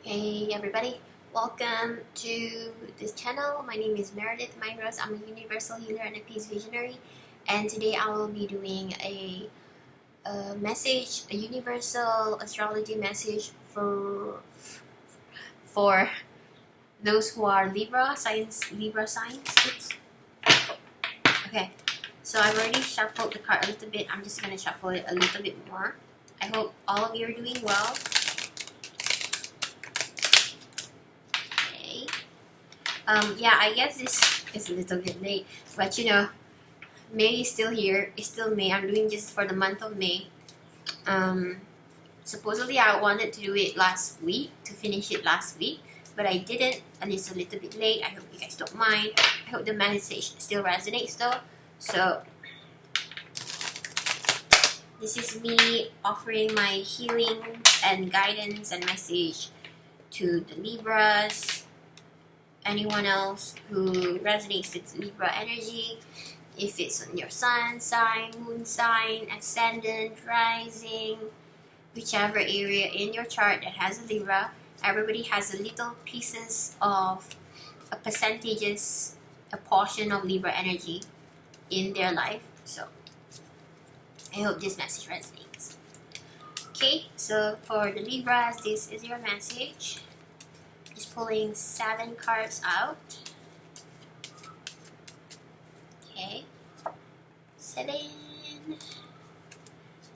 Hey everybody, welcome to this channel. My name is Meredith Mynrose. I'm a universal healer and a peace visionary, and today I will be doing a message, a universal astrology message for those who are Libra signs. Oops. Okay, so I've already shuffled the card a little bit. I'm just gonna shuffle it a little bit more. I hope all of you are doing well. Yeah, I guess this is a little bit late, but you know, May is still here. It's still May. I'm doing just for the month of May. Supposedly I wanted to do it last week, to finish it last week, but I didn't, and it's a little bit late. I hope you guys don't mind. I hope the message still resonates though. So this is me offering my healing and guidance and message to the Libras. Anyone else who resonates with Libra energy, if it's on your sun sign, moon sign, ascendant, rising, whichever area in your chart that has a Libra, everybody has a little pieces of percentages, a portion of Libra energy in their life. So I hope this message resonates. Okay, so for the Libras, this is your message. Just pulling 7 cards out. Okay, 7.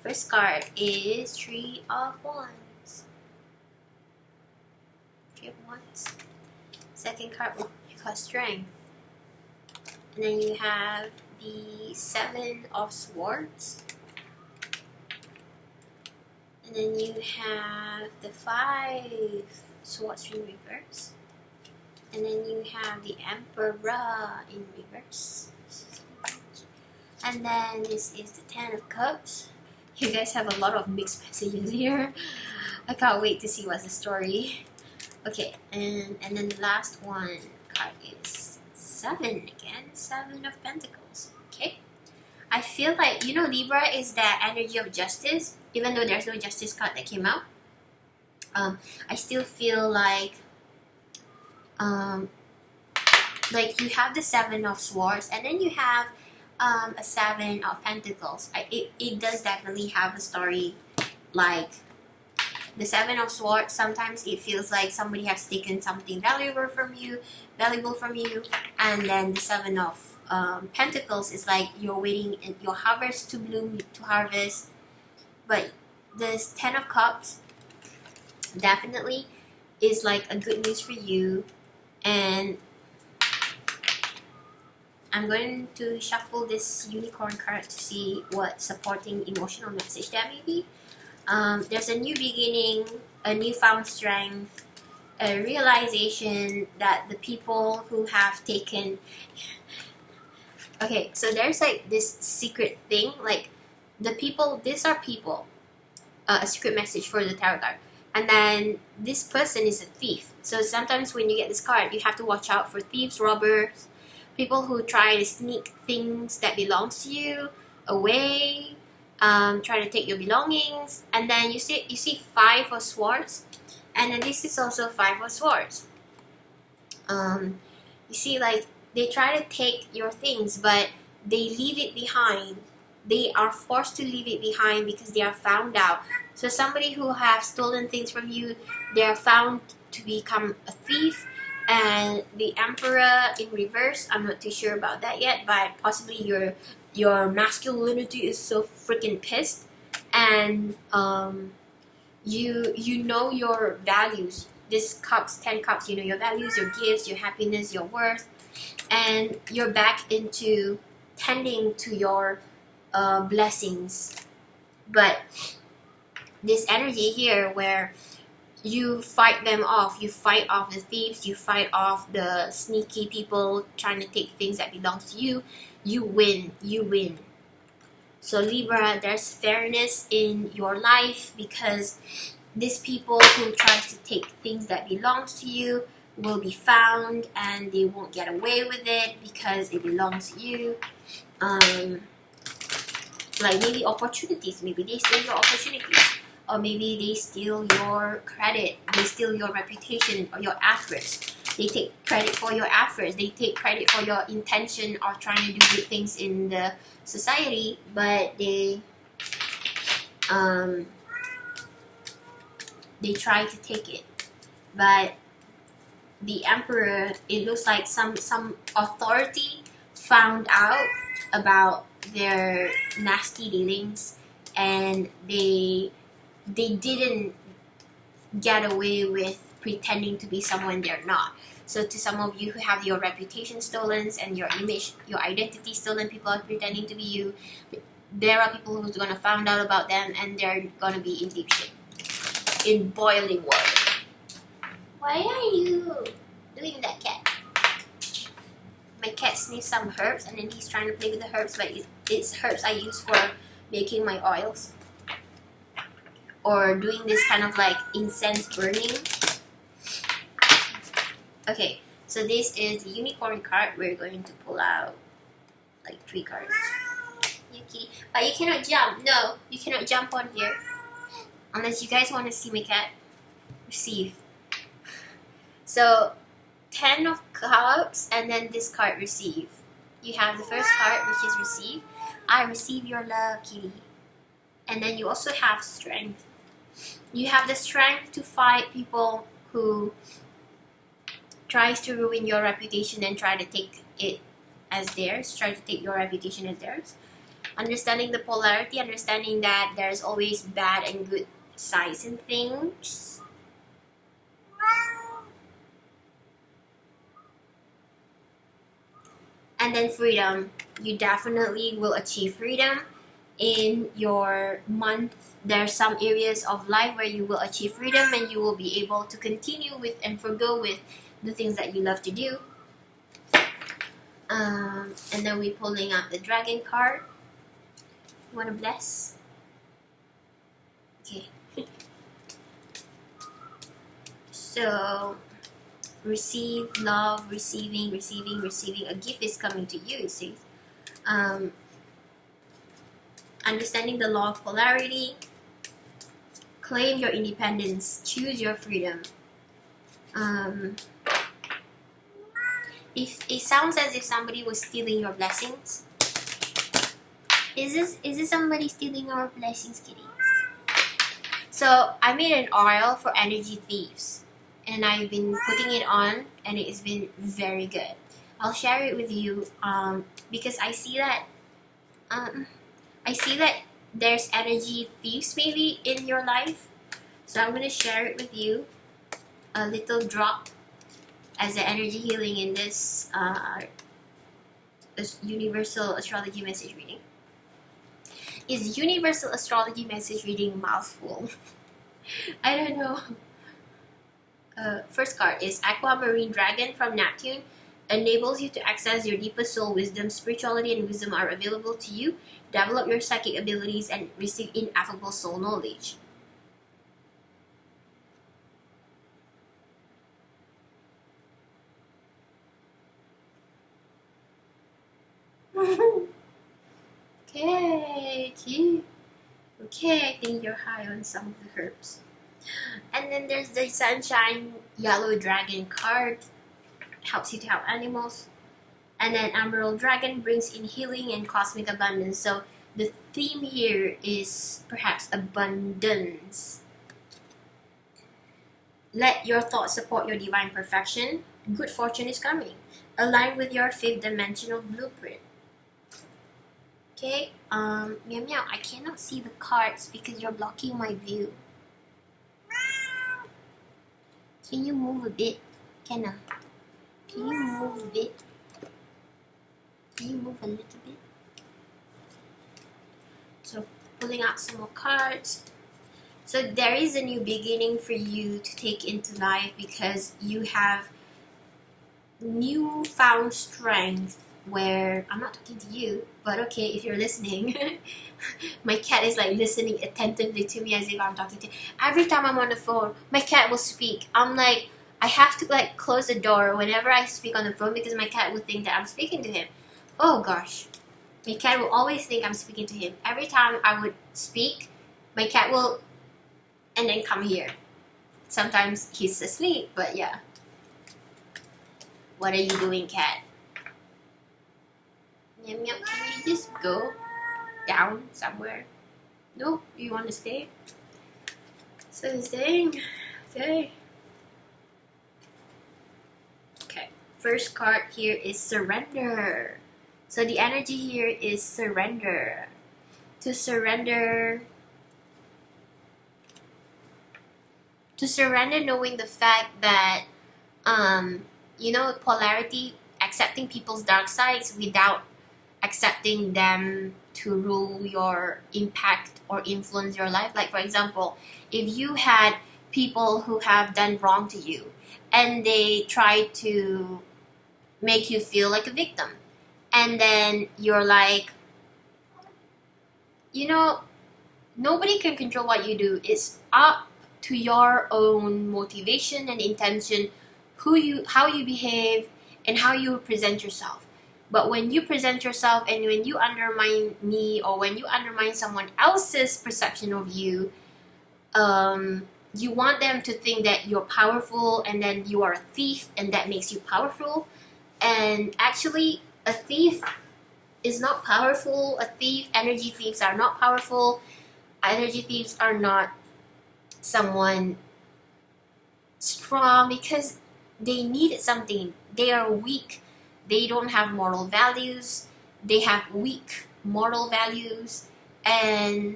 First card is Three of Wands. Second card, you got Strength. And then you have the 7 of Swords. And then you have the 5 Swords in reverse, and then you have the Emperor in reverse, and then this is the 10 of Cups. You guys have a lot of mixed messages here. I can't wait to see what's the story. Okay, and then the last one card is 7 again, 7 of Pentacles. Okay, I feel like, you know, Libra is that energy of justice, even though there's no justice card that came out. I still feel like you have the 7 of Swords, and then you have a 7 of Pentacles. It does definitely have a story. Like the 7 of Swords, sometimes it feels like somebody has taken something valuable from you, and then the 7 of Pentacles is like you're waiting in your harvest to bloom, to harvest. But this 10 of Cups definitely is like a good news for you, and I'm going to shuffle this unicorn card to see what supporting emotional message that may be. There's a new beginning, a newfound strength, a realization that the people who have taken okay, so there's like this secret thing, like the people, these are people, a secret message for the tarot card. And then this person is a thief. So sometimes when you get this card, you have to watch out for thieves, robbers, people who try to sneak things that belongs to you away, try to take your belongings. And then you see 5 of Swords, and then this is also 5 of Swords. You see, like they try to take your things, but they leave it behind. They are forced to leave it behind because they are found out. So somebody who has stolen things from you, they are found to become a thief. And the Emperor in reverse, I'm not too sure about that yet, but possibly your masculinity is so freaking pissed, and you know your values. This cups, 10 cups, you know your values, your gifts, your happiness, your worth, and you're back into tending to your blessings. But this energy here where you fight them off, you fight off the thieves, you fight off the sneaky people trying to take things that belongs to you, you win. So Libra, there's fairness in your life, because these people who try to take things that belongs to you will be found, and they won't get away with it because it belongs to you. Like maybe opportunities, maybe they steal your opportunities. or maybe they steal your credit, they steal your reputation or your efforts. They take credit for your efforts, they take credit for your intention of trying to do good things in the society, but they try to take it. But the emperor, it looks like some authority found out about their nasty dealings, and they didn't get away with pretending to be someone they're not. So to some of you who have your reputation stolen and your image, your identity stolen, people are pretending to be you, there are people who's gonna find out about them, and they're gonna be in deep shit, in boiling water. Why are you doing that, cat? My cat sniffs some herbs, and then he's trying to play with the herbs, but it's herbs I use for making my oils, or doing this kind of like incense burning. Okay, so this is the unicorn card. We're going to pull out like 3 cards. Yeah, kitty. But you cannot jump. No, you cannot jump on here. Unless you guys want to see my cat. Receive. So, 10 of cups, and then this card, receive. You have the first card, which is receive. I receive your love, kitty. And then you also have strength. You have the strength to fight people who tries to ruin your reputation and try to take it as theirs, try to take your reputation as theirs. Understanding the polarity, understanding that there's always bad and good sides in things. And then freedom. You definitely will achieve freedom in your month. There are some areas of life where you will achieve freedom, and you will be able to continue with and forgo with the things that you love to do. And then we're pulling out the dragon card. You want to bless? Okay. So, receive love, receiving. A gift is coming to you, you see. Understanding the law of polarity. Claim your independence. Choose your freedom. If it sounds as if somebody was stealing your blessings. Is this somebody stealing our blessings, kitty? So I made an oil for energy thieves, and I've been putting it on, and it has been very good. I'll share it with you because I see that there's energy thieves maybe in your life. So I'm gonna share it with you, a little drop as an energy healing in this universal astrology message reading. Is universal astrology message reading a mouthful? I don't know. First card is Aquamarine Dragon from Neptune. Enables you to access your deepest soul wisdom. Spirituality and wisdom are available to you. Develop your psychic abilities and receive ineffable soul knowledge. Okay, I think you're high on some of the herbs. And then there's the Sunshine Yellow Dragon card. Helps you to help animals. And then Emerald Dragon brings in healing and cosmic abundance. So the theme here is perhaps abundance. Let your thoughts support your divine perfection. Good fortune is coming. Align with your 5th dimensional blueprint. Okay, Meow Meow, I cannot see the cards because you're blocking my view. Can you move a bit? Can you move a bit? Can you move a little bit? So, pulling out some more cards. So, there is a new beginning for you to take into life because you have newfound strength where I'm not talking to you, but okay, if you're listening. My cat is like listening attentively to me as if I'm talking to him. Every time I'm on the phone, my cat will speak. I'm like, I have to like close the door whenever I speak on the phone because my cat will think that I'm speaking to him. Oh gosh. My cat will always think I'm speaking to him. Every time I would speak, my cat will and then come here. Sometimes he's asleep, but yeah. What are you doing, cat? Yum yum, can you just go down somewhere? No, you want to stay? So he's staying. Okay. Okay. First card here is surrender. So the energy here is surrender. To surrender. To surrender, knowing the fact that, you know, polarity, accepting people's dark sides without accepting them to rule your impact or influence your life. Like, for example, if you had people who have done wrong to you and they try to make you feel like a victim, and then you're like, you know, nobody can control what you do. It's up to your own motivation and intention, how you behave and how you present yourself. But when you present yourself and when you undermine me or when you undermine someone else's perception of you, you want them to think that you're powerful and then you are a thief and that makes you powerful. And actually, a thief is not powerful. Energy thieves are not powerful. Energy thieves are not someone strong because they needed something. They are weak. They don't have moral values. They have weak moral values, and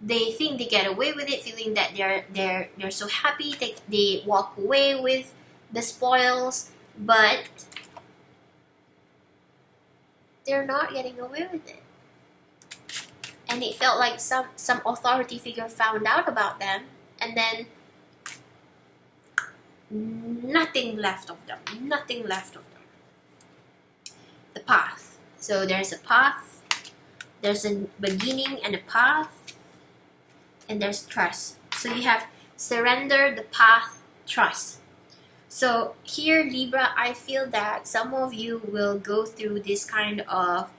they think they get away with it, feeling that they're so happy. They walk away with the spoils, but they're not getting away with it. And it felt like some authority figure found out about them, and then nothing left of them. Nothing left of them. The path. So there's a path, there's a beginning and a path, and there's trust. So you have surrender, the path, trust. So here, Libra, I feel that some of you will go through this kind of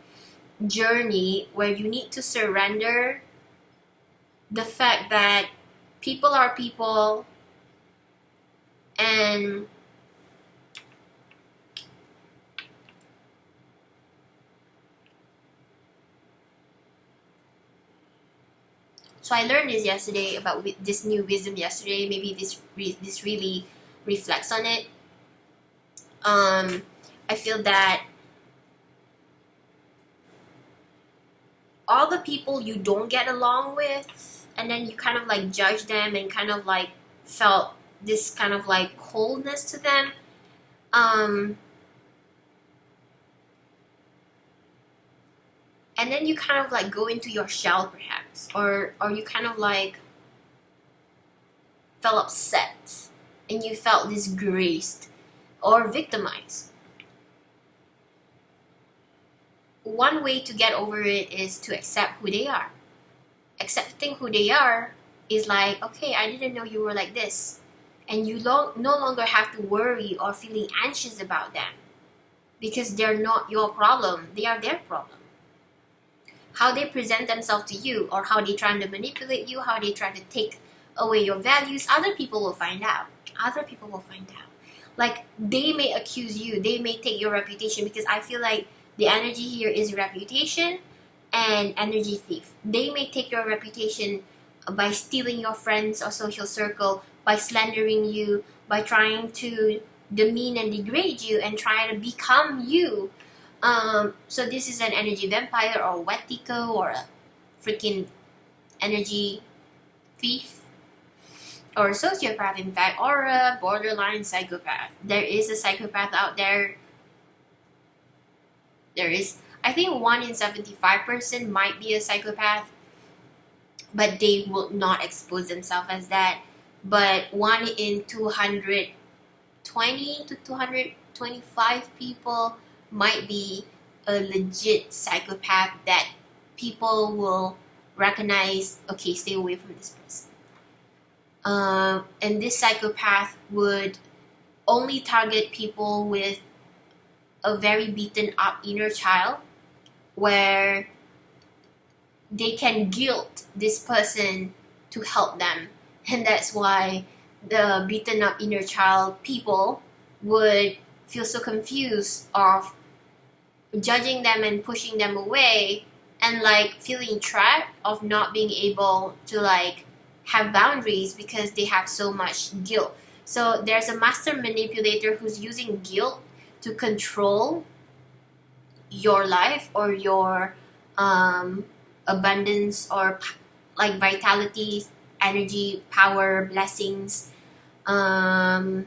journey where you need to surrender the fact that people are people, and so I learned this yesterday about this new wisdom yesterday. Maybe this really reflects on it. I feel that all the people you don't get along with, and then you kind of like judge them and kind of like felt this kind of like coldness to them. And then you kind of like go into your shell perhaps, or you kind of like felt upset and you felt disgraced or victimized. One way to get over it is to accept who they are. Accepting who they are is like, okay, I didn't know you were like this. And you no longer have to worry or feeling anxious about them because they're not your problem. They are their problem. How they present themselves to you, or how they try to manipulate you, how they try to take away your values, other people will find out. Other people will find out. Like, they may accuse you, they may take your reputation, because I feel like the energy here is reputation and energy thief. They may take your reputation by stealing your friends or social circle, by slandering you, by trying to demean and degrade you and try to become you. So this is an energy vampire or wetiko or a freaking energy thief or a sociopath, in fact, or a borderline psychopath. There is a psychopath out there. There is, I think 1 in 75% might be a psychopath, but they will not expose themselves as that. But 1 in 220 to 225 people might be a legit psychopath that people will recognize, okay, stay away from this person. And this psychopath would only target people with a very beaten up inner child, where they can guilt this person to help them, And that's why the beaten up inner child people would feel so confused of judging them and pushing them away, and like feeling trapped of not being able to like have boundaries because they have so much guilt. So there's a master manipulator who's using guilt to control your life or your abundance or like vitality, energy, power, blessings, and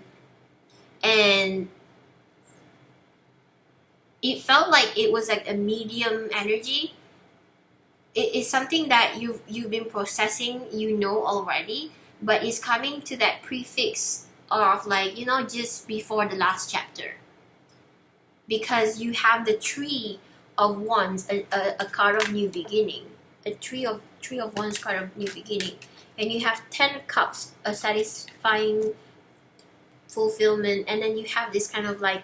it felt like it was like a medium energy. It is something that you've been processing, already, but it's coming to that prefix of like, just before the last chapter, because you have the tree of wands, a card of new beginning, a tree of wands card of new beginning, and you have 10 cups, a satisfying fulfillment, and then you have this kind of like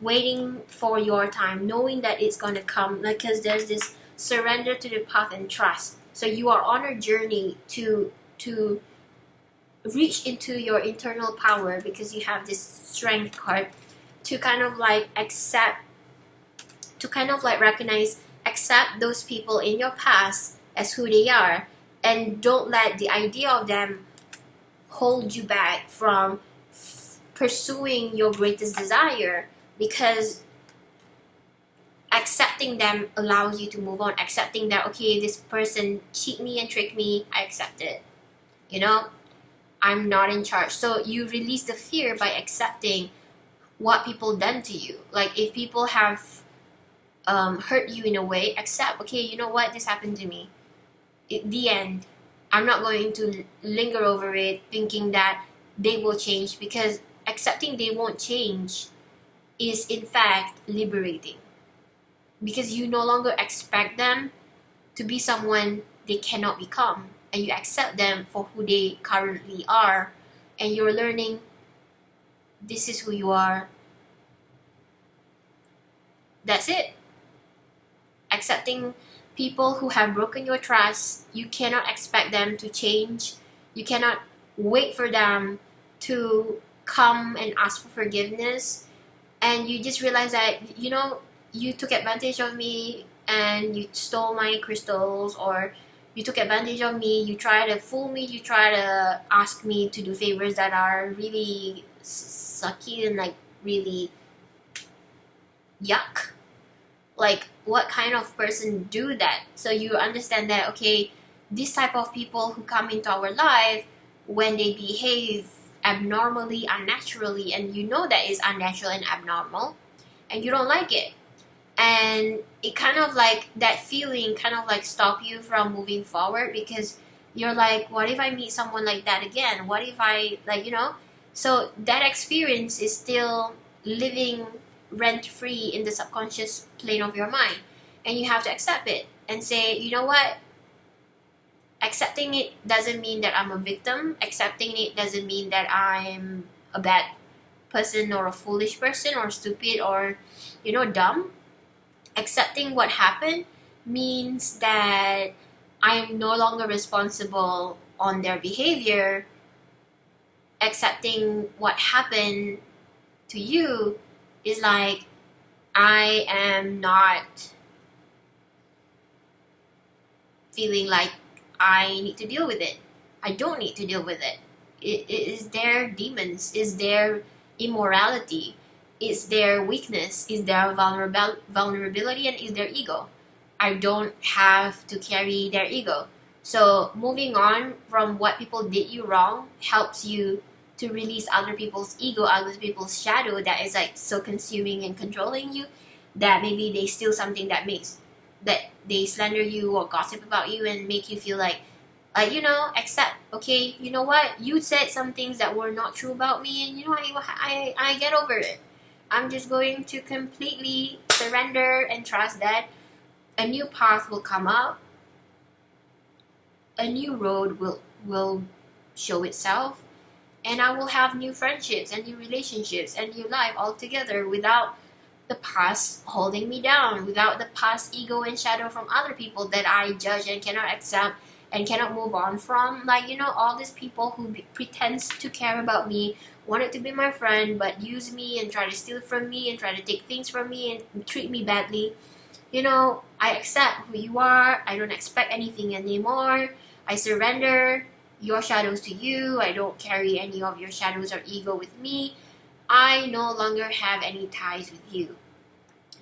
waiting for your time, knowing that it's going to come, like, because there's this surrender to the path and trust. So you are on a journey to reach into your internal power, because you have this strength card to kind of like accept, to kind of like recognize, accept those people in your past as who they are, and don't let the idea of them hold you back from pursuing your greatest desire, because accepting them allows you to move on. Accepting that, okay, this person cheat me and trick me, I accept it. I'm not in charge. So you release the fear by accepting what people done to you. Like if people have hurt you in a way, accept, okay, you know what, this happened to me. The end. I'm not going to linger over it thinking that they will change, because accepting they won't change is in fact liberating, because you no longer expect them to be someone they cannot become, and you accept them for who they currently are, and you're learning this is who you are. That's it. Accepting people who have broken your trust, you cannot expect them to change. You cannot wait for them to come and ask for forgiveness, and you just realize that you took advantage of me and you stole my crystals, or you took advantage of me, you try to fool me, you try to ask me to do favors that are really sucky and like really yuck. Like, what kind of person do that? So you understand that, okay, this type of people who come into our life, when they behave abnormally, unnaturally, and you know that is unnatural and abnormal, and you don't like it, and it kind of like, that feeling kind of like stop you from moving forward, because you're like, what if I meet someone like that again? What if I, like, so that experience is still living rent-free in the subconscious plane of your mind, and you have to accept it and say, you know what, accepting it doesn't mean that I'm a victim. Accepting it doesn't mean that I'm a bad person or a foolish person or stupid or dumb. Accepting what happened means that I am no longer responsible on their behavior. Accepting what happened to you is like, I am not feeling like I need to deal with it. I don't need to deal with it. It is their demons, is their immorality, is their weakness, is their vulnerability, and is their ego. I don't have to carry their ego. So moving on from what people did you wrong helps you to release other people's ego, other people's shadow that is like so consuming and controlling you, that maybe they steal something that makes, that they slander you or gossip about you and make you feel like accept, okay, you know what, you said some things that were not true about me, and I get over it. I'm just going to completely surrender and trust that a new path will come up, a new road will show itself, and I will have new friendships and new relationships and new life altogether, without the past holding me down, without the past ego and shadow from other people that I judge and cannot accept and cannot move on from. Like, you know, all these people who pretends to care about me, wanted to be my friend, but use me and try to steal from me and try to take things from me and treat me badly. You know, I accept who you are. I don't expect anything anymore. I surrender your shadows to you. I don't carry any of your shadows or ego with me. I no longer have any ties with you.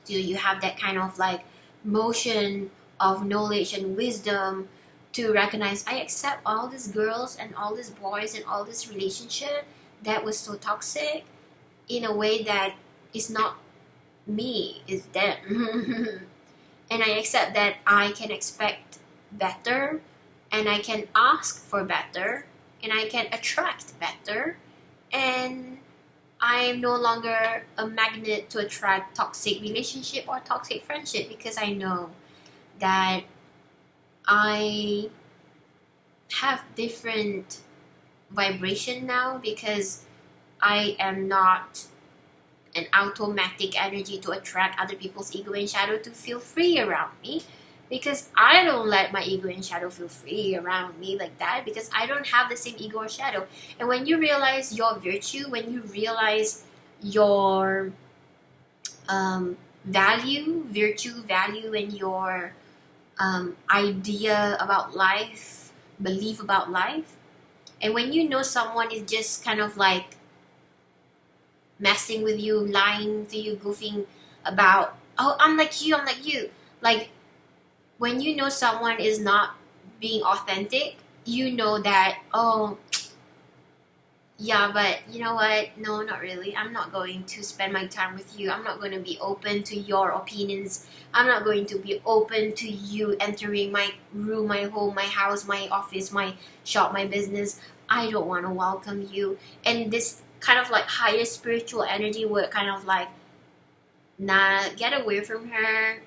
So you have that kind of like motion of knowledge and wisdom to recognize, I accept all these girls and all these boys and all this relationship that was so toxic in a way that is not me, is them. And I accept that I can expect better, and I can ask for better, and I can attract better, and I'm no longer a magnet to attract toxic relationship or toxic friendship, because I know that I have different vibration now, because I am not an automatic energy to attract other people's ego and shadow to feel free around me, because I don't let my ego and shadow feel free around me like that, because I don't have the same ego or shadow. And when you realize your virtue, when you realize your virtue, value, and your idea about life, belief about life, and when you know someone is just kind of like messing with you, lying to you, goofing about, oh, I'm like you, like when you know someone is not being authentic, you know that, oh yeah, but you know what, no, not really, I'm not going to spend my time with you, I'm not going to be open to your opinions, I'm not going to be open to you entering my room, my home, my house, my office, my shop, my business. I don't want to welcome you. And this kind of like higher spiritual energy would kind of like, nah, get away from her.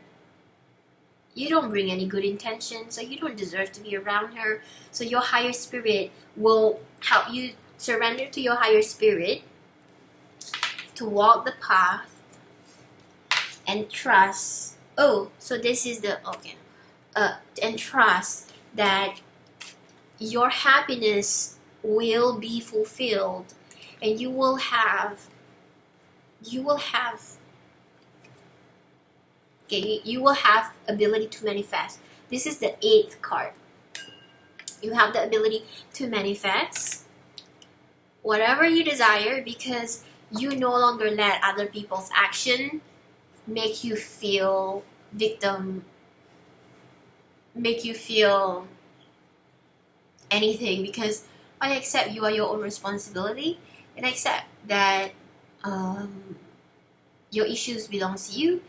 You don't bring any good intention, so you don't deserve to be around her. So your higher spirit will help you surrender to your higher spirit to walk the path and trust. Oh, so this is the, okay. And trust that your happiness will be fulfilled, and you will have ability to manifest. This is the 8th card. You have the ability to manifest whatever you desire, because you no longer let other people's action make you feel victim, make you feel anything, because I accept you are your own responsibility, and I accept that your issues belongs to you,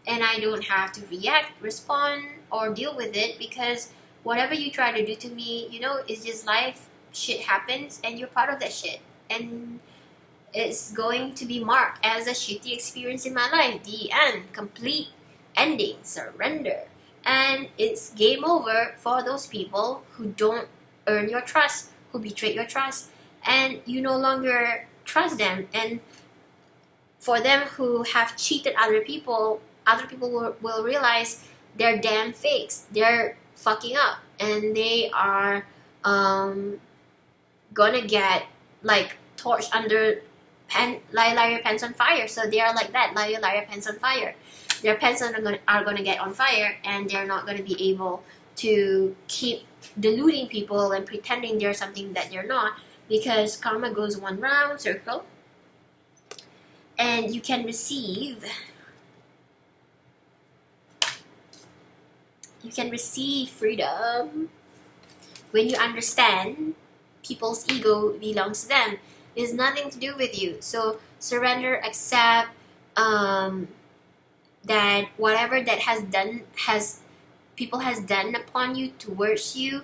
and I don't have to react, respond, or deal with it, because whatever you try to do to me, you know, it's just life. Shit happens, and you're part of that shit, and it's going to be marked as a shitty experience in my life. The end. Complete ending. Surrender. And it's game over for those people who don't earn your trust, who betrayed your trust, and you no longer trust them. And for them who have cheated other people will realize they're damn fakes. They're fucking up, and they are gonna get like torched under liar pants on fire. So they are like that, liar pants on fire. Their pants are gonna get on fire, and they're not gonna be able to keep deluding people and pretending they're something that they're not, because karma goes one round circle, and you can receive freedom when you understand people's ego belongs to them. It's nothing to do with you. So surrender, accept that whatever that people has done upon you, towards you,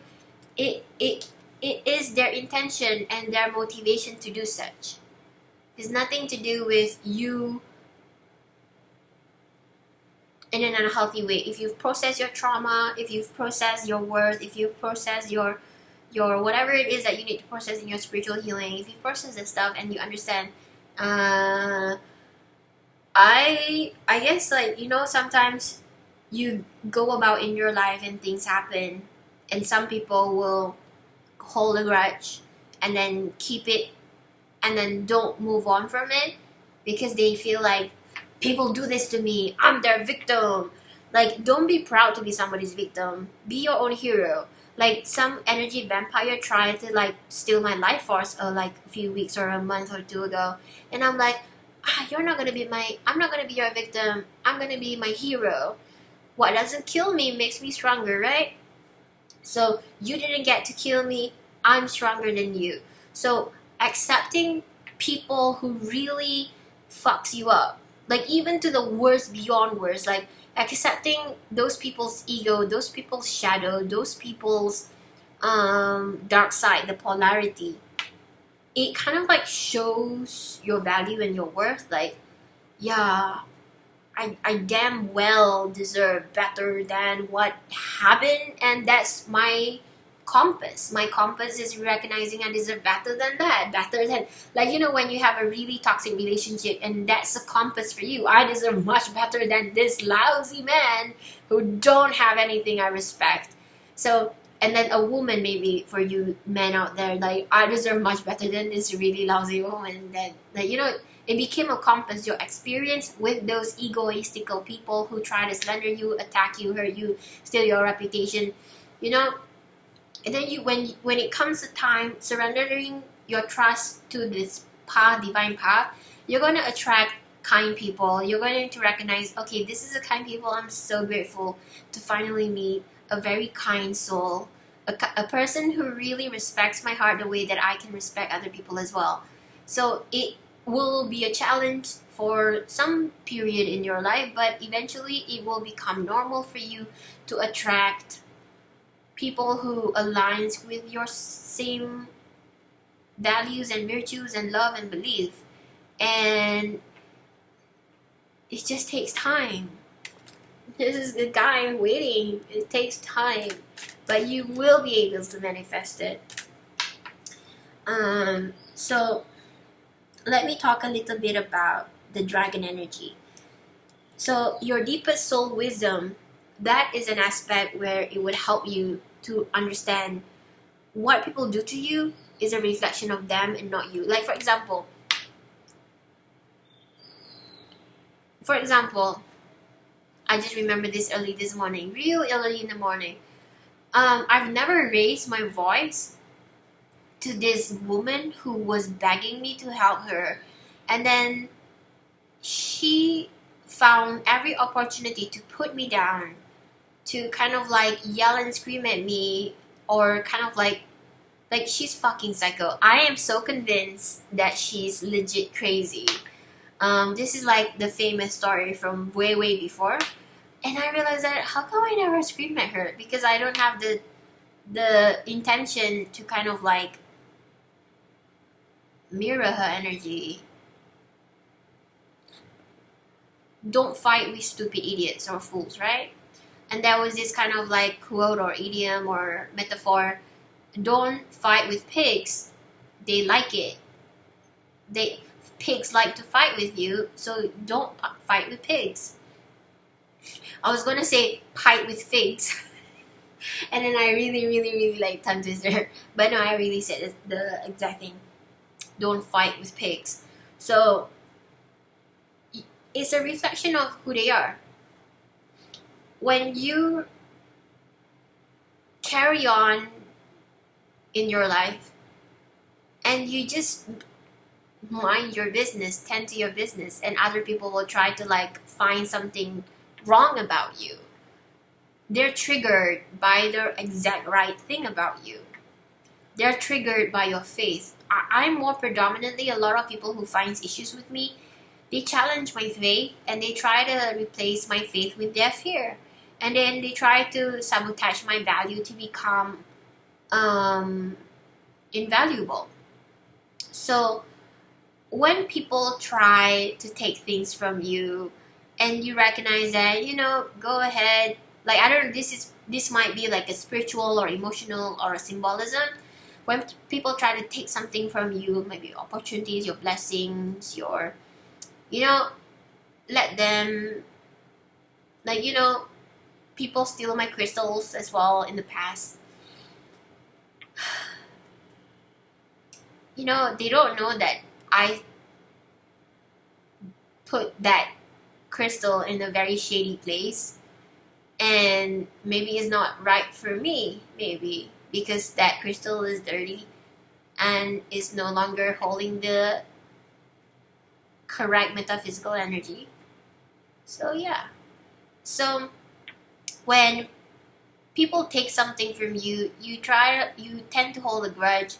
it is their intention and their motivation to do such. It's nothing to do with you in an unhealthy way. If you've processed your trauma, if you've processed your worth, if you've processed your whatever it is that you need to process in your spiritual healing, if you've processed this stuff and you understand, I guess, like, you know, sometimes you go about in your life and things happen, And some people will hold a grudge and then keep it and then don't move on from it because they feel like people do this to me, I'm their victim. Like, don't be proud to be somebody's victim. Be your own hero. Like, some energy vampire tried to like steal my life force like a few weeks or a month or two ago, and I'm like, I'm not gonna be your victim. I'm gonna be my hero. What doesn't kill me makes me stronger, right? So you didn't get to kill me. I'm stronger than you. So accepting people who really fucks you up, like even to the worst beyond worst, like accepting those people's ego, those people's shadow, those people's dark side, the polarity, it kind of like shows your value and your worth. Like, yeah, I damn well deserve better than what happened, and that's my compass. My compass is recognizing I deserve better than that, better than, like, you know, when you have a really toxic relationship and that's a compass for you. I deserve much better than this lousy man who don't have anything I respect. So, and then a woman, maybe for you men out there, like, I deserve much better than this really lousy woman. That, like, you know, it became a compass. Your experience with those egoistical people who try to slander you, attack you, hurt you, steal your reputation, you know. And then you, when it comes to time surrendering your trust to this path, divine path, you're going to attract kind people. You're going to recognize, okay, this is a kind people. I'm so grateful to finally meet a very kind soul, a person who really respects my heart the way that I can respect other people as well. So it will be a challenge for some period in your life, but eventually it will become normal for you to attract people who aligns with your same values and virtues and love and belief. And it just takes time. This is the guy waiting. It takes time, but you will be able to manifest it. So let me talk a little bit about the dragon energy. So your deepest soul wisdom, that is an aspect where it would help you to understand what people do to you is a reflection of them and not you. Like, for example, I just remember this real early in the morning. I've never raised my voice to this woman who was begging me to help her, and then she found every opportunity to put me down, to kind of like yell and scream at me, or kind of like she's fucking psycho. I am so convinced that she's legit crazy. This is like the famous story from way before, and I realized that how come I never scream at her? Because I don't have the intention to kind of like mirror her energy. Don't fight with stupid idiots or fools, right? And there was this kind of like quote or idiom or metaphor: don't fight with pigs, they like it. Pigs like to fight with you, so don't fight with pigs. I was gonna say fight with figs, and then I really like tongue twister, but no, I really said the exact thing. Don't fight with pigs. So it's a reflection of who they are. When you carry on in your life and you just mind your business, tend to your business, and other people will try to like find something wrong about you, they're triggered by the exact right thing about you. They're triggered by your faith. I'm more predominantly, a lot of people who finds issues with me, they challenge my faith and they try to replace my faith with their fear. And then they try to sabotage my value to become invaluable. So when people try to take things from you and you recognize that, you know, go ahead. Like, I don't know, this might be like a spiritual or emotional or a symbolism. When people try to take something from you, maybe opportunities, your blessings, your, you know, let them, like, you know, people steal my crystals as well in the past. they don't know that I put that crystal in a very shady place, and maybe it's not right for me, maybe because that crystal is dirty and is no longer holding the correct metaphysical energy. So yeah. So when people take something from you, you tend to hold a grudge,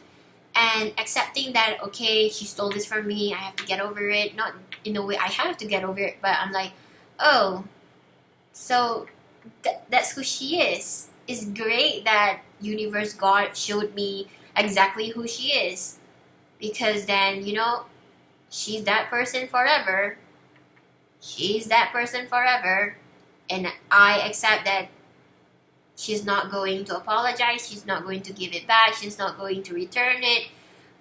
and accepting that, okay, she stole this from me, I have to get over it. Not in a way I have to get over it, but I'm like, oh, so that's who she is. It's great that universe, God showed me exactly who she is, because then she's that person forever. She's that person forever, and I accept that she's not going to apologize. She's not going to give it back. She's not going to return it.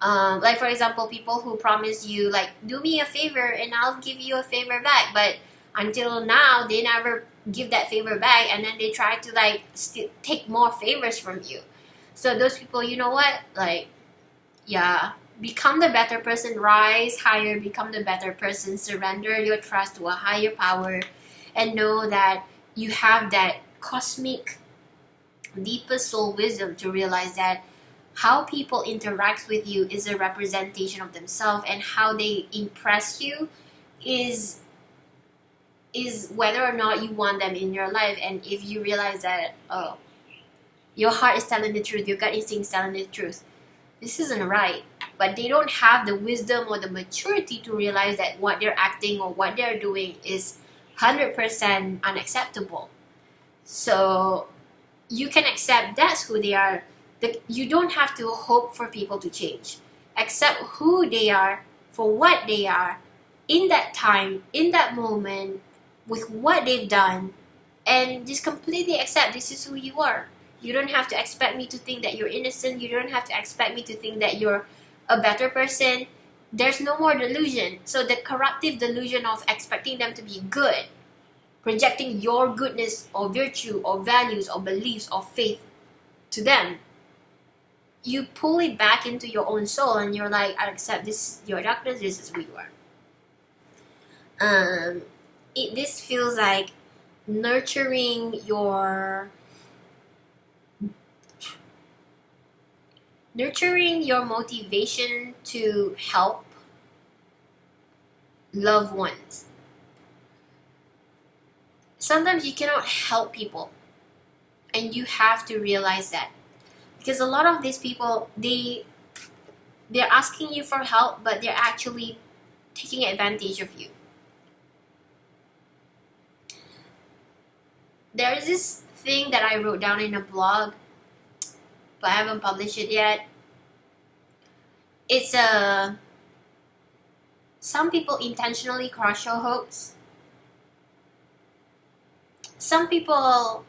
Like, for example, people who promise you, like, do me a favor and I'll give you a favor back. But until now, they never give that favor back. And then they try to, like, take more favors from you. So those people, you know what? Like, yeah, become the better person. Rise higher. Become the better person. Surrender your trust to a higher power. And know that you have that cosmic deepest soul wisdom to realize that how people interact with you is a representation of themselves, and how they impress you is whether or not you want them in your life. And if you realize that, oh, your heart is telling the truth, your gut instinct is telling the truth, this isn't right, but they don't have the wisdom or the maturity to realize that what they're acting or what they're doing is 100% unacceptable. So you can accept that's who they are. You don't have to hope for people to change. Accept who they are for what they are in that time, in that moment, with what they've done, and just completely accept this is who you are. You don't have to expect me to think that you're innocent. You don't have to expect me to think that you're a better person. There's no more delusion. So the corruptive delusion of expecting them to be good, projecting your goodness or virtue or values or beliefs or faith to them, you pull it back into your own soul, and you're like, I accept this, your darkness, this is who you are. This feels like nurturing your motivation to help loved ones. Sometimes you cannot help people, and you have to realize that, because a lot of these people, they're asking you for help, but they're actually taking advantage of you. There is this thing that I wrote down in a blog, but I haven't published it yet. It's some people intentionally crush your hopes. Some people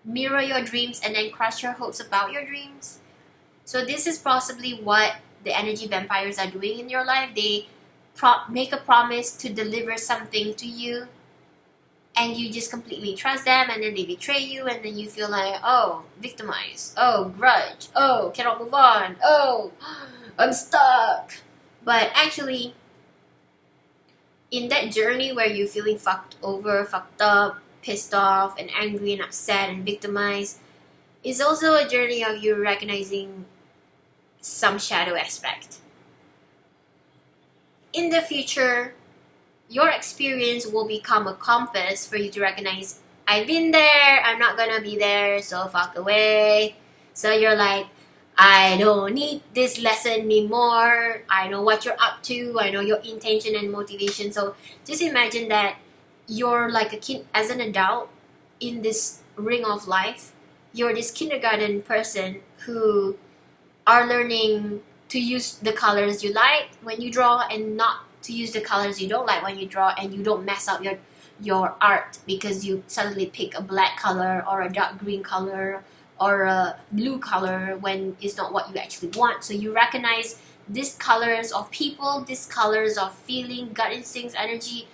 mirror your dreams and then crush your hopes about your dreams. So this is possibly what the energy vampires are doing in your life. They make a promise to deliver something to you, and you just completely trust them, and then they betray you, and then you feel like, oh, victimized, oh, grudge, oh, cannot move on, oh, I'm stuck. But actually, in that journey where you're feeling fucked over, fucked up, pissed off and angry and upset and victimized, is also a journey of you recognizing some shadow aspect. In the future, your experience will become a compass for you to recognize, I've been there, I'm not gonna be there, so fuck away. So you're like, I don't need this lesson anymore. I know what you're up to. I know your intention and motivation. So just imagine that you're like a kid as an adult in this ring of life. You're this kindergarten person who are learning to use the colors you like when you draw, and not to use the colors you don't like when you draw, and you don't mess up your art because you suddenly pick a black color or a dark green color or a blue color when it's not what you actually want. So you recognize these colors of people, these colors of feeling, gut instincts, energy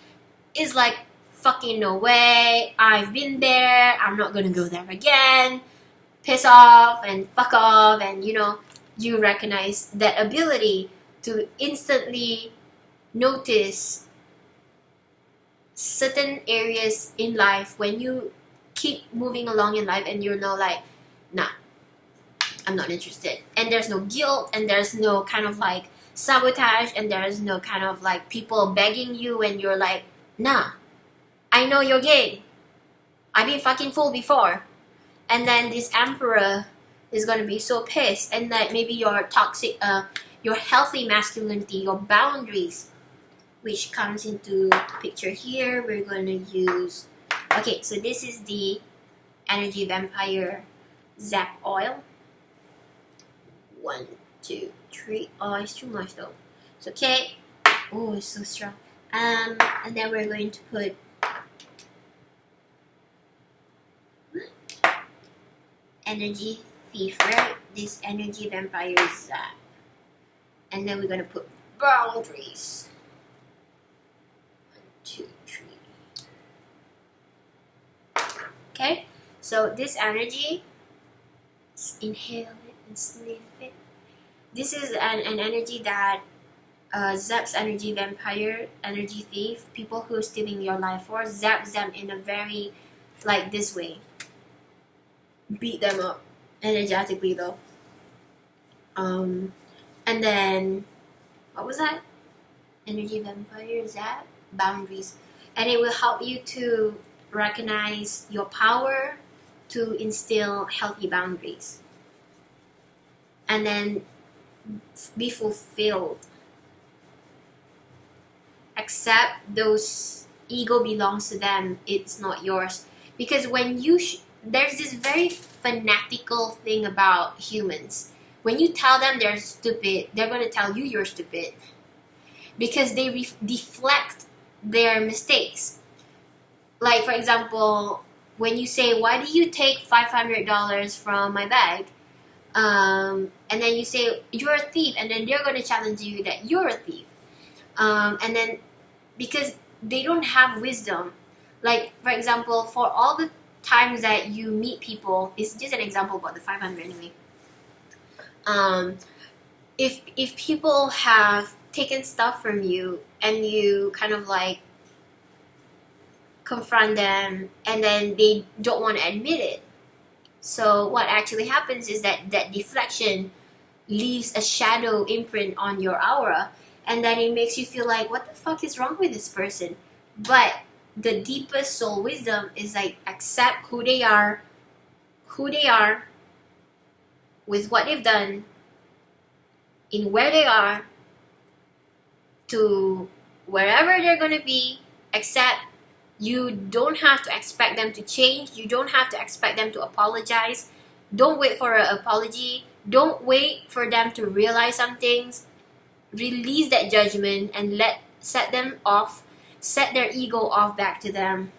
is like, fucking no way, I've been there, I'm not gonna go there again, piss off and fuck off, and you recognize that ability to instantly notice certain areas in life when you keep moving along in life and you're no like, nah, I'm not interested. And there's no guilt, and there's no kind of like sabotage, and there's no kind of like people begging you when you're like, nah, I know your game. I've been fucking fooled before. And then this emperor is gonna be so pissed, and that maybe your toxic, your healthy masculinity, your boundaries, which comes into picture here. We're gonna use, okay, so this is the Energy Vampire Zap Oil. 1, 2, 3. Oh, it's too much though. It's okay. Oh, it's so strong. And then we're going to put Energy Thief, right? This Energy Vampire Zap. And then we're gonna put boundaries. 1, 2, 3. Okay, so this energy, inhale it and sniff it. This is an energy that zaps Energy Vampire, Energy Thief, people who are stealing your life force, zap them in a very, like this way. Beat them up energetically though. And then, what was that? Energy Vampire Zap, boundaries. And it will help you to recognize your power to instill healthy boundaries. And then be fulfilled. Accept those ego belongs to them, it's not yours. Because when you there's this very fanatical thing about humans. When you tell them they're stupid, they're going to tell you you're stupid. Because they deflect their mistakes. Like, for example, when you say, why do you take $500 from my bag? And then you say, you're a thief. And then they're going to challenge you that you're a thief. And then, because they don't have wisdom. Like, for example, for all the times that you meet people, it's just an example about the 500 anyway. If people have taken stuff from you and you kind of like confront them and then they don't want to admit it, so what actually happens is that deflection leaves a shadow imprint on your aura, and then it makes you feel like, what the fuck is wrong with this person? But the deepest soul wisdom is like, accept who they are with what they've done, in where they are, to wherever they're gonna be. Accept. You don't have to expect them to change. You don't have to expect them to apologize. Don't wait for an apology. Don't wait for them to realize some things. Release that judgment and set them off. Set their ego off back to them.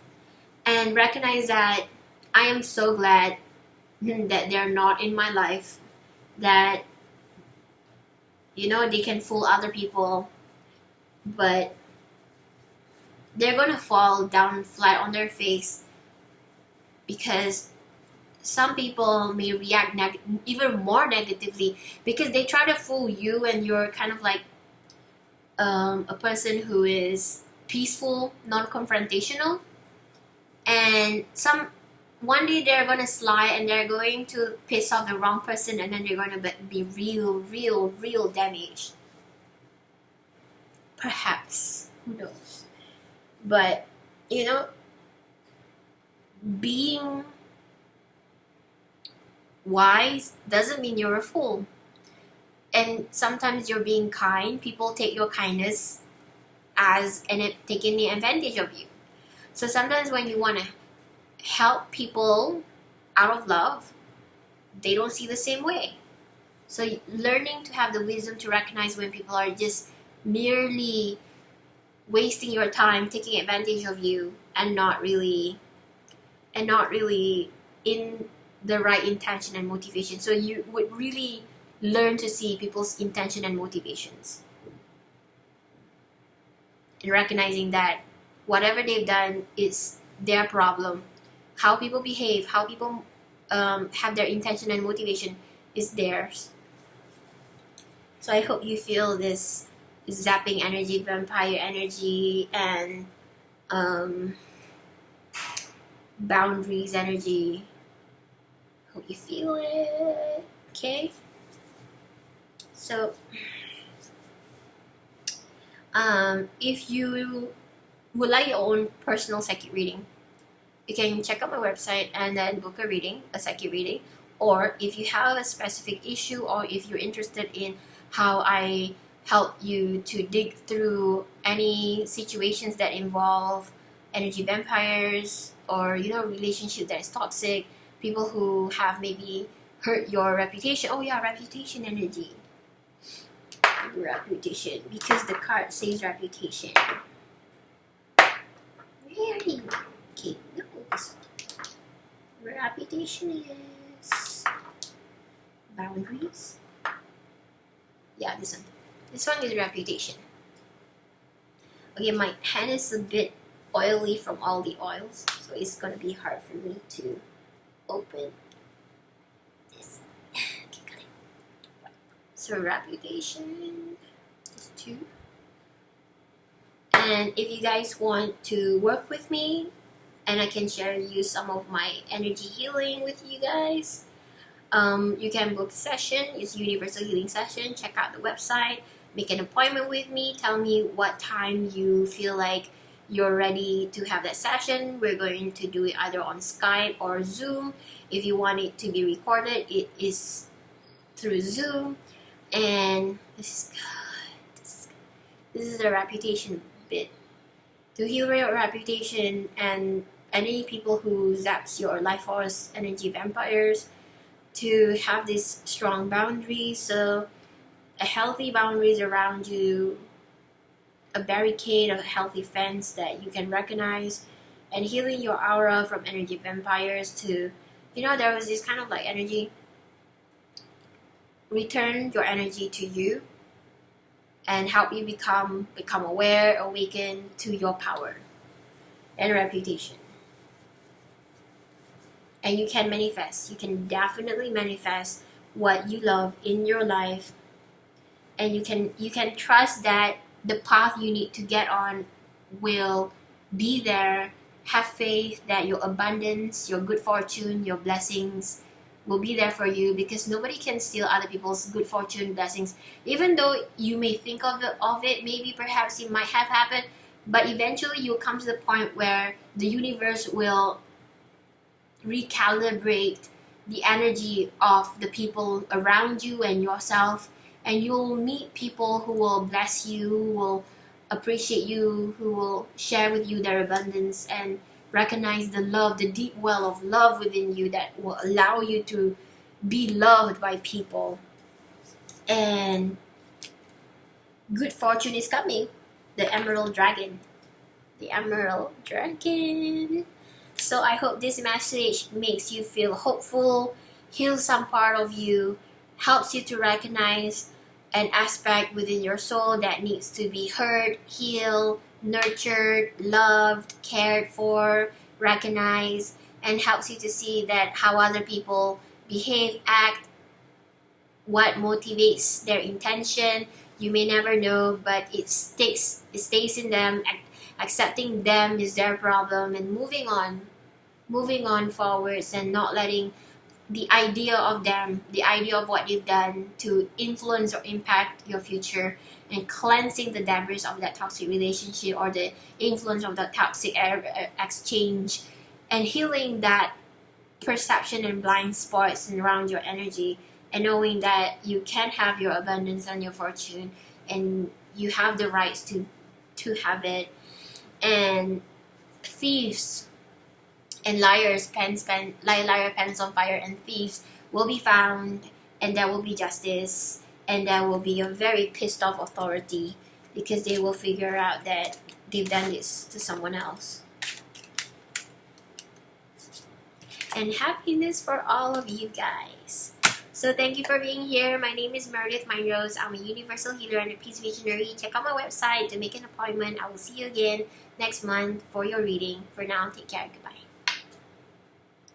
And recognize that I am so glad that they're not in my life. That, you know, they can fool other people. But they're going to fall down flat on their face, because some people may react even more negatively because they try to fool you, and you're kind of like a person who is peaceful, non-confrontational, and one day they're going to slide and they're going to piss off the wrong person, and then they're going to be real damaged. Perhaps. Who knows? But, you know, being wise doesn't mean you're a fool. And sometimes you're being kind. People take your kindness as taking advantage of you. So sometimes when you want to help people out of love, they don't see the same way. So learning to have the wisdom to recognize when people are just merely wasting your time, taking advantage of you, and not really in the right intention and motivation. So you would really learn to see people's intention and motivations, and recognizing that whatever they've done is their problem. How people behave, how people have their intention and motivation is theirs. So I hope you feel this zapping energy, vampire energy, and boundaries energy. Hope you feel it. Okay. So if you would like your own personal psychic reading, you can check out my website and then book a psychic reading. Or if you have a specific issue, or if you're interested in how I help you to dig through any situations that involve energy vampires, or relationship that is toxic, people who have maybe hurt your reputation. Oh yeah, reputation energy. Reputation, because the card says reputation. Very okay. No, reputation is boundaries. Yeah, this one. This one is reputation. Okay, my hand is a bit oily from all the oils, so it's gonna be hard for me to open this. Okay, got it. So reputation is 2. And if you guys want to work with me, and I can share you some of my energy healing with you guys, you can book a session. It's universal healing session. Check out the website, make an appointment with me, tell me what time you feel like you're ready to have that session. We're going to do it either on Skype or Zoom. If you want it to be recorded, it is through Zoom. And this is the reputation bit. To heal your reputation and any people who zaps your life force, energy vampires, to have these strong boundaries. So a healthy boundaries around you, a barricade, a healthy fence that you can recognize, and healing your aura from energy vampires to, there was this kind of like energy, return your energy to you and help you become aware, awaken to your power and reputation. And you can manifest. You can definitely manifest what you love in your life, and you can trust that the path you need to get on will be there. Have faith that your abundance, your good fortune, your blessings will be there for you, because nobody can steal other people's good fortune, blessings. Even though you may think of it, maybe perhaps it might have happened, but eventually you'll come to the point where the universe will recalibrate the energy of the people around you and yourself, and you'll meet people who will bless you, who will appreciate you, who will share with you their abundance and recognize the love, the deep well of love within you that will allow you to be loved by people. And good fortune is coming. The Emerald Dragon. The Emerald Dragon. So I hope this message makes you feel hopeful, heals some part of you, helps you to recognize an aspect within your soul that needs to be heard, healed, nurtured, loved, cared for, recognized, and helps you to see that how other people behave, act, what motivates their intention. You may never know, but it stays in them. Accepting them is their problem, and moving on forwards, and not letting the idea of them, the idea of what you've done to influence or impact your future, and cleansing the debris of that toxic relationship or the influence of that toxic exchange, and healing that perception and blind spots around your energy, and knowing that you can have your abundance and your fortune, and you have the rights to have it. And thieves and liars, liar pens on fire, and thieves will be found, and there will be justice, and there will be a very pissed off authority, because they will figure out that they've done this to someone else. And happiness for all of you guys. So thank you for being here. My name is Meredith Mynrose. I'm a universal healer and a peace visionary. Check out my website to make an appointment. I will see you again next month for your reading. For now, take care. Goodbye.